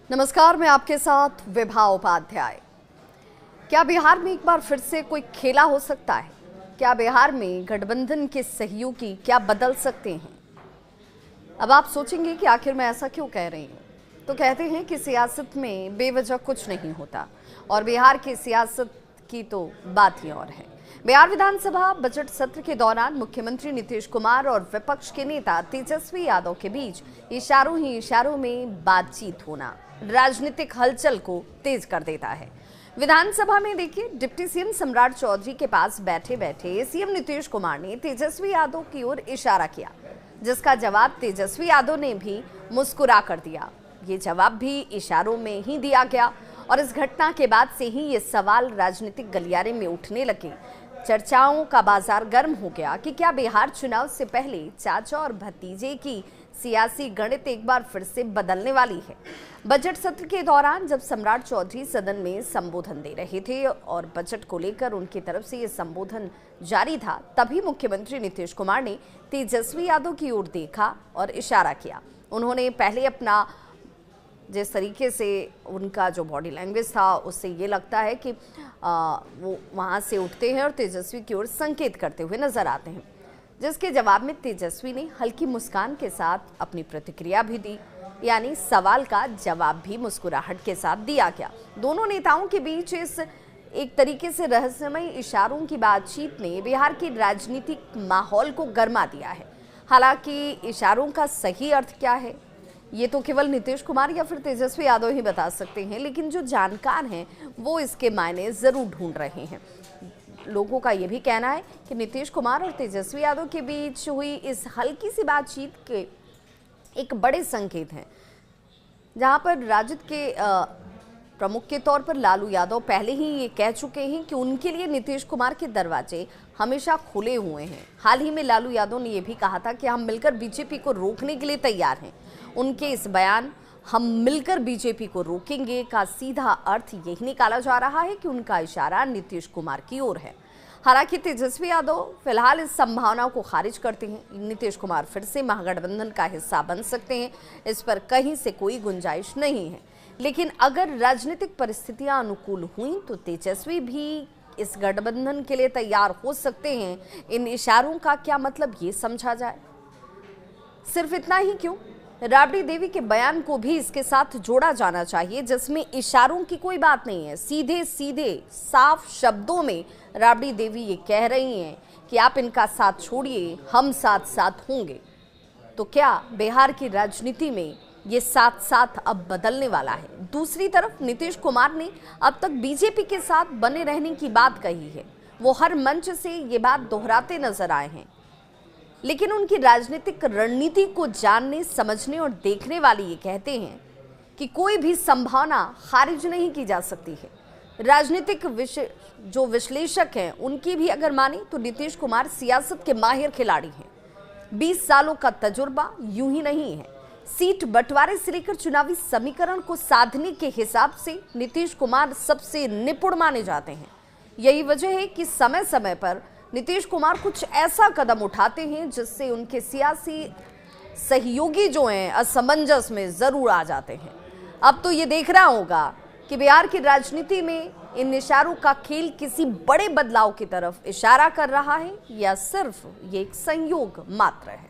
नमस्कार, मैं आपके साथ विभा उपाध्याय। क्या बिहार में एक बार फिर से कोई खेला हो सकता है? क्या बिहार में गठबंधन के सहयोगी क्या बदल सकते हैं? अब आप सोचेंगे कि आखिर मैं ऐसा क्यों कह रही हूँ। तो कहते हैं कि सियासत में बेवजह कुछ नहीं होता और बिहार की सियासत की तो बात ही और है। बिहार विधानसभा बजट सत्र के दौरान मुख्यमंत्री नीतीश कुमार और विपक्ष के नेता तेजस्वी यादव के बीच इशारों ही इशारों में बातचीत होना राजनीतिक हलचल को तेज कर देता है। विधानसभा में देखिए, डिप्टी सीएम सम्राट चौधरी के पास बैठे बैठे सीएम नीतीश कुमार ने तेजस्वी यादव की ओर इशारा किया, जिसका जवाब तेजस्वी यादव ने भी मुस्कुरा कर दिया। ये जवाब भी इशारों में ही दिया गया और इस घटना के बाद से ही ये सवाल राजनीतिक गलियारे में उठने लगे। चर्चाओं का बाजार गर्म हो गया कि क्या बिहार चुनाव से पहले चाचा और भतीजे की सियासी गणित एक बार फिर से बदलने वाली है। बजट सत्र के दौरान जब सम्राट चौधरी सदन में संबोधन दे रहे थे और बजट को लेकर उनकी तरफ से ये संबोधन जारी था, तभी मुख्यमंत्री नीतीश कुमार ने तेजस्वी यादव की ओर देखा और इशारा किया। उन्होंने पहले अपना जिस तरीके से उनका जो बॉडी लैंग्वेज था उससे ये लगता है कि वो वहाँ से उठते हैं और तेजस्वी की ओर संकेत करते हुए नजर आते हैं, जिसके जवाब में तेजस्वी ने हल्की मुस्कान के साथ अपनी प्रतिक्रिया भी दी, यानी सवाल का जवाब भी मुस्कुराहट के साथ दिया गया। दोनों नेताओं के बीच इस एक तरीके से रहस्यमय इशारों की बातचीत ने बिहार के राजनीतिक माहौल को गर्मा दिया है। हालांकि इशारों का सही अर्थ क्या है, ये तो केवल नीतीश कुमार या फिर तेजस्वी यादव ही बता सकते हैं, लेकिन जो जानकार हैं वो इसके मायने जरूर ढूंढ रहे हैं। लोगों का ये भी कहना है कि नीतीश कुमार और तेजस्वी यादव के बीच हुई इस हल्की सी बातचीत के एक बड़े संकेत हैं, जहां पर राजद के प्रमुख के तौर पर लालू यादव पहले ही ये कह चुके हैं कि उनके लिए नीतीश कुमार के दरवाजे हमेशा खुले हुए हैं। हाल ही में लालू यादव ने यह भी कहा था कि हम मिलकर बीजेपी को रोकने के लिए तैयार हैं। उनके इस बयान हम मिलकर बीजेपी को रोकेंगे का सीधा अर्थ यही निकाला जा रहा है कि उनका इशारा नीतीश कुमार की ओर है। हालांकि तेजस्वी यादव फिलहाल इस संभावना को खारिज करते हैं। नीतीश कुमार फिर से महागठबंधन का हिस्सा बन सकते हैं, इस पर कहीं से कोई गुंजाइश नहीं है। लेकिन अगर राजनीतिक परिस्थितियां अनुकूल हुई तो तेजस्वी भी इस गठबंधन के लिए तैयार हो सकते हैं। इन इशारों का क्या मतलब ये समझा जाए। सिर्फ इतना ही क्यों, राबड़ी देवी के बयान को भी इसके साथ जोड़ा जाना चाहिए, जिसमें इशारों की कोई बात नहीं है। सीधे सीधे साफ शब्दों में राबड़ी देवी ये कह रही हैं कि आप इनका साथ छोड़िए, हम साथ साथ होंगे। तो क्या बिहार की राजनीति में ये साथ साथ अब बदलने वाला है? दूसरी तरफ नीतीश कुमार ने अब तक बीजेपी के साथ बने रहने की बात कही है। वो हर मंच से ये बात दोहराते नजर आए हैं, लेकिन उनकी राजनीतिक रणनीति को जानने, समझने और देखने वाले ये कहते हैं कि कोई भी संभावना खारिज नहीं की जा सकती है। राजनीतिक जो विश्लेषक हैं उनकी भी अगर माने तो नीतीश कुमार सियासत के माहिर खिलाड़ी हैं। 20 सालों का तजुर्बा यूं ही नहीं है। सीट बंटवारे से लेकर चुनावी समीकरण को साधने के हिसाब से नीतीश कुमार सबसे निपुण माने जाते हैं। यही वजह है कि समय समय पर नीतीश कुमार कुछ ऐसा कदम उठाते हैं जिससे उनके सियासी सहयोगी जो हैं असमंजस में जरूर आ जाते हैं। अब तो ये देखना होगा कि बिहार की राजनीति में इन इशारों का खेल किसी बड़े बदलाव की तरफ इशारा कर रहा है या सिर्फ ये एक संयोग मात्र है।